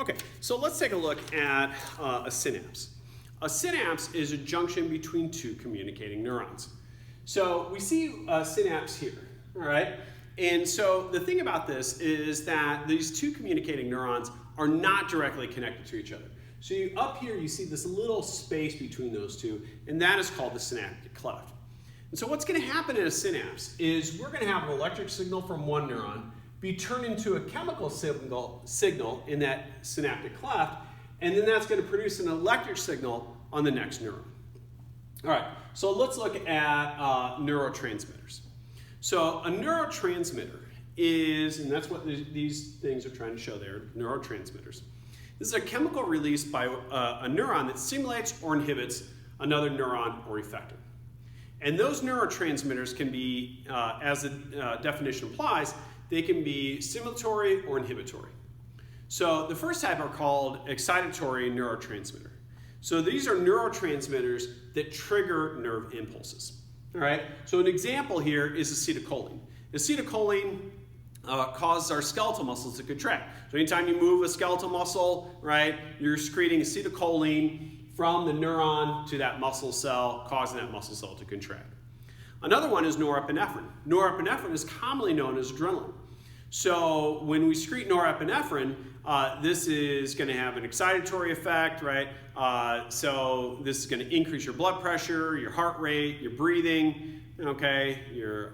Okay, so let's take a look at a synapse. A synapse is a junction between two communicating neurons. So we see a synapse here, all right? And so the thing about this is that these two communicating neurons are not directly connected to each other. So up here you see this little space between those two, and that is called the synaptic cleft. And so what's going to happen in a synapse is we're going to have an electric signal from one neuron be turned into a chemical signal in that synaptic cleft, and then that's going to produce an electric signal on the next neuron. All right, so let's look at neurotransmitters. So a neurotransmitter is, and that's what these things are trying to show there, neurotransmitters. This is a chemical release by a neuron that stimulates or inhibits another neuron or effector. And those neurotransmitters can be, as the definition implies, they can be stimulatory or inhibitory. So the first type are called excitatory neurotransmitter. So these are neurotransmitters that trigger nerve impulses. All right. So an example here is acetylcholine. Acetylcholine causes our skeletal muscles to contract. So anytime you move a skeletal muscle, right, you're secreting acetylcholine from the neuron to that muscle cell, causing that muscle cell to contract. Another one is norepinephrine. Norepinephrine is commonly known as adrenaline. So when we secrete norepinephrine, this is going to have an excitatory effect, right? So this is going to increase your blood pressure, your heart rate, your breathing, okay, your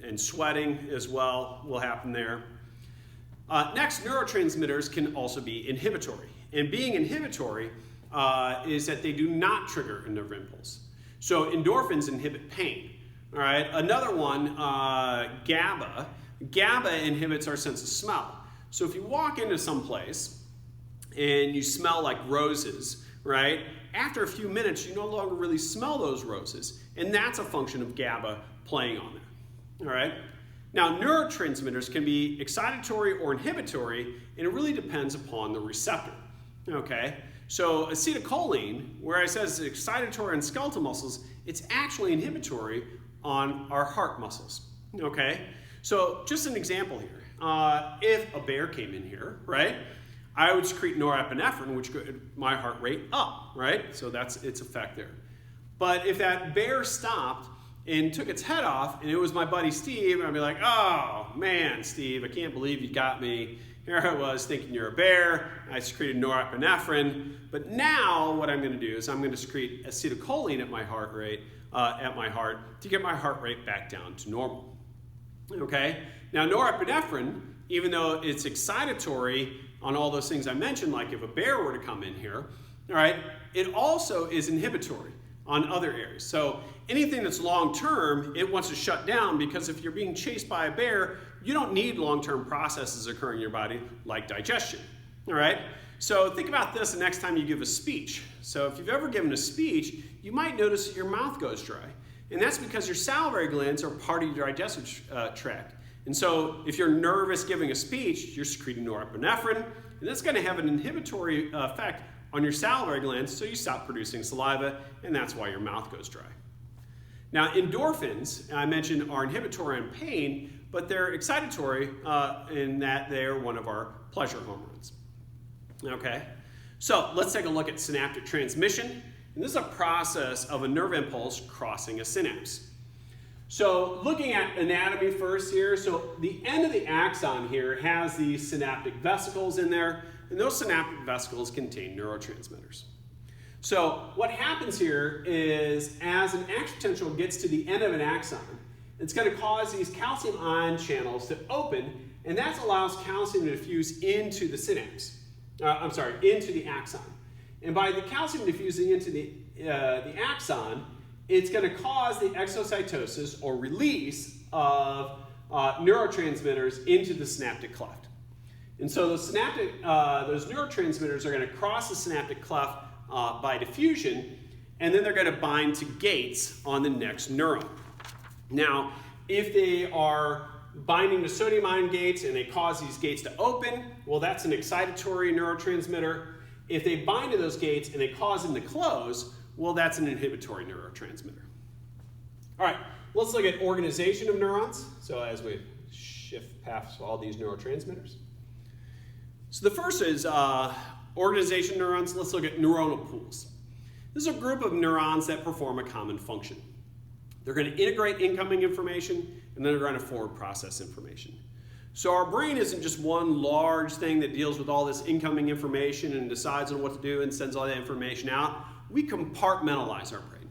and sweating as well will happen there. Next, neurotransmitters can also be inhibitory. And being inhibitory is that they do not trigger a nerve impulse. So endorphins inhibit pain. All right. Another one, GABA. GABA inhibits our sense of smell. So if you walk into some place and you smell like roses, right? After a few minutes, you no longer really smell those roses, and that's a function of GABA playing on there. All right. Now, neurotransmitters can be excitatory or inhibitory, and it really depends upon the receptor. Okay. So acetylcholine, where I says excitatory on skeletal muscles, it's actually inhibitory on our heart muscles. Okay. So just an example here. If a bear came in here, right, I would secrete norepinephrine, which could my heart rate up, right? So that's its effect there. But if that bear stopped and took its head off, and it was my buddy Steve, I'd be like, oh man, Steve, I can't believe you got me. Here I was thinking you're a bear. I secreted norepinephrine. But now what I'm going to do is I'm going to secrete acetylcholine at my heart rate, to get my heart rate back down to normal. Okay. Now norepinephrine, even though it's excitatory on all those things I mentioned, like if a bear were to come in here, all right, it also is inhibitory on other areas. So anything that's long-term, it wants to shut down, because if you're being chased by a bear, you don't need long-term processes occurring in your body like digestion. All right. So think about this the next time you give a speech. So if you've ever given a speech, you might notice that your mouth goes dry. And that's because your salivary glands are part of your digestive tract. And so if you're nervous giving a speech, you're secreting norepinephrine, and that's going to have an inhibitory effect on your salivary glands, so you stop producing saliva, and that's why your mouth goes dry. Now, endorphins, I mentioned, are inhibitory on pain, but they're excitatory in that they're one of our pleasure hormones. Okay, so let's take a look at synaptic transmission. And this is a process of a nerve impulse crossing a synapse. So looking at anatomy first here, so the end of the axon here has these synaptic vesicles in there, and those synaptic vesicles contain neurotransmitters. So what happens here is as an action potential gets to the end of an axon, it's going to cause these calcium ion channels to open, and that allows calcium to diffuse into the synapse. Into the axon. And by the calcium diffusing into the axon, it's going to cause the exocytosis or release of neurotransmitters into the synaptic cleft. And so those neurotransmitters are going to cross the synaptic cleft by diffusion, and then they're going to bind to gates on the next neuron. Now, if they are binding to sodium ion gates and they cause these gates to open, well, that's an excitatory neurotransmitter. If they bind to those gates and they cause them to close, well, that's an inhibitory neurotransmitter. All right, let's look at organization of neurons. So as we shift past all these neurotransmitters. So the first is organization neurons. Let's look at neuronal pools. This is a group of neurons that perform a common function. They're going to integrate incoming information, and then they're going to forward process information. So our brain isn't just one large thing that deals with all this incoming information and decides on what to do and sends all that information out. We compartmentalize our brain.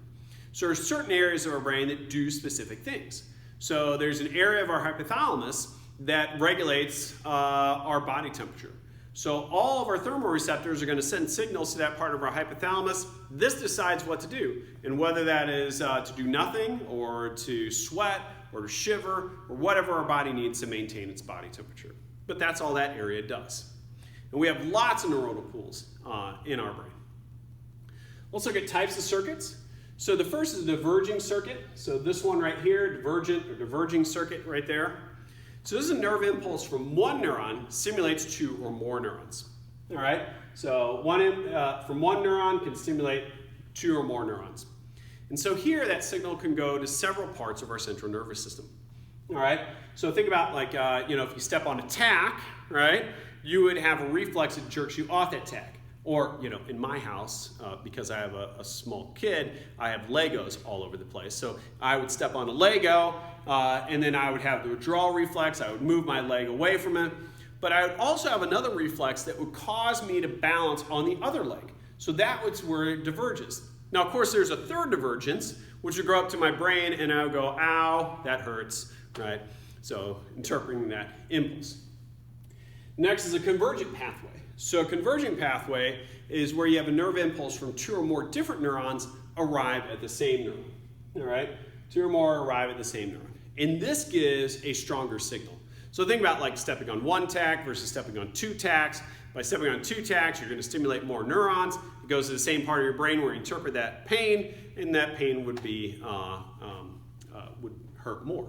So there's certain areas of our brain that do specific things. So there's an area of our hypothalamus that regulates our body temperature. So all of our thermoreceptors are going to send signals to that part of our hypothalamus. This decides what to do, and whether that is to do nothing or to sweat or to shiver or whatever our body needs to maintain its body temperature. But that's all that area does. And we have lots of neuronal pools in our brain. Let's look at types of circuits. So the first is a diverging circuit. So this one right here, divergent or diverging circuit right there. So this is a nerve impulse from one neuron stimulates two or more neurons. All right, so from one neuron can stimulate two or more neurons. And so here that signal can go to several parts of our central nervous system. All right, so think about like, if you step on a tack, right, you would have a reflex that jerks you off that tack. Or, in my house, because I have a small kid, I have Legos all over the place. So I would step on a Lego, and then I would have the withdrawal reflex. I would move my leg away from it. But I would also have another reflex that would cause me to balance on the other leg. So that was where it diverges. Now, of course, there's a third divergence, which would go up to my brain, and I would go, ow, that hurts, right? So interpreting that impulse. Next is a convergent pathway. So a convergent pathway is where you have a nerve impulse from two or more different neurons arrive at the same neuron. All right? Two or more arrive at the same neuron. And this gives a stronger signal. So think about like stepping on one tack versus stepping on two tacks. By stepping on two tacks, you're going to stimulate more neurons. It goes to the same part of your brain where you interpret that pain, and that pain would be would hurt more.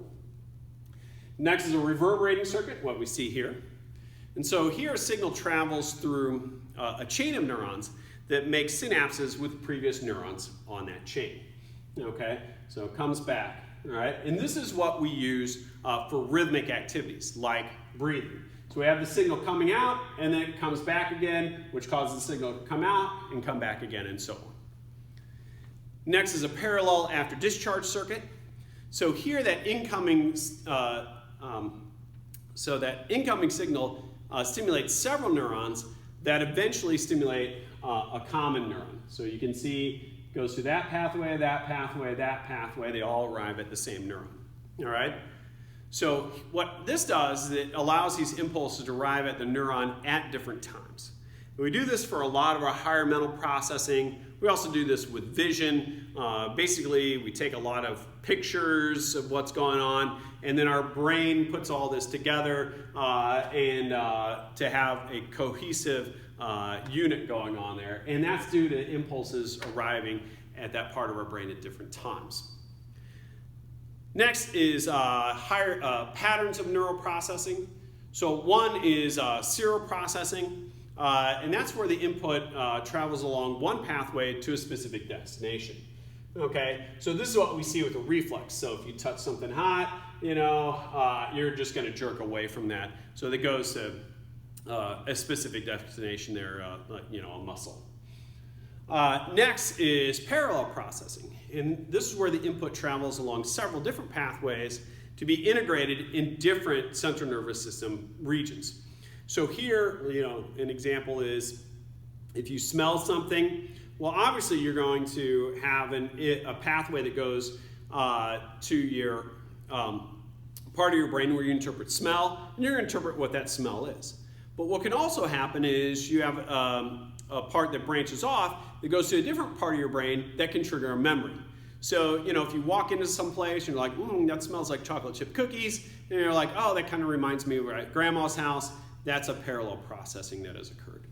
Next is a reverberating circuit, what we see here. And so here a signal travels through a chain of neurons that makes synapses with previous neurons on that chain. Okay, so it comes back, all right? And this is what we use for rhythmic activities like breathing. So we have the signal coming out, and then it comes back again, which causes the signal to come out and come back again, and so on. Next is a parallel after discharge circuit. So here that incoming signal stimulates several neurons that eventually stimulate a common neuron. So you can see it goes through that pathway, that pathway, that pathway. They all arrive at the same neuron. All right? So what this does is it allows these impulses to arrive at the neuron at different times. And we do this for a lot of our higher mental processing. We also do this with vision. Basically, we take a lot of pictures of what's going on, and then our brain puts all this together to have a cohesive unit going on there. And that's due to impulses arriving at that part of our brain at different times. Next is higher patterns of neural processing. So one is serial processing. And that's where the input travels along one pathway to a specific destination. Okay, so this is what we see with a reflex. So if you touch something hot, you're just going to jerk away from that. So that goes to a specific destination there, a muscle. Next is parallel processing. And this is where the input travels along several different pathways to be integrated in different central nervous system regions. So here, an example is if you smell something, well, obviously you're going to have a pathway that goes to your part of your brain where you interpret smell, and you're going to interpret what that smell is. But what can also happen is you have a part that branches off that goes to a different part of your brain that can trigger a memory. So, if you walk into some place and you're like, that smells like chocolate chip cookies, and you're like, oh, that kind of reminds me of grandma's house. That's a parallel processing that has occurred.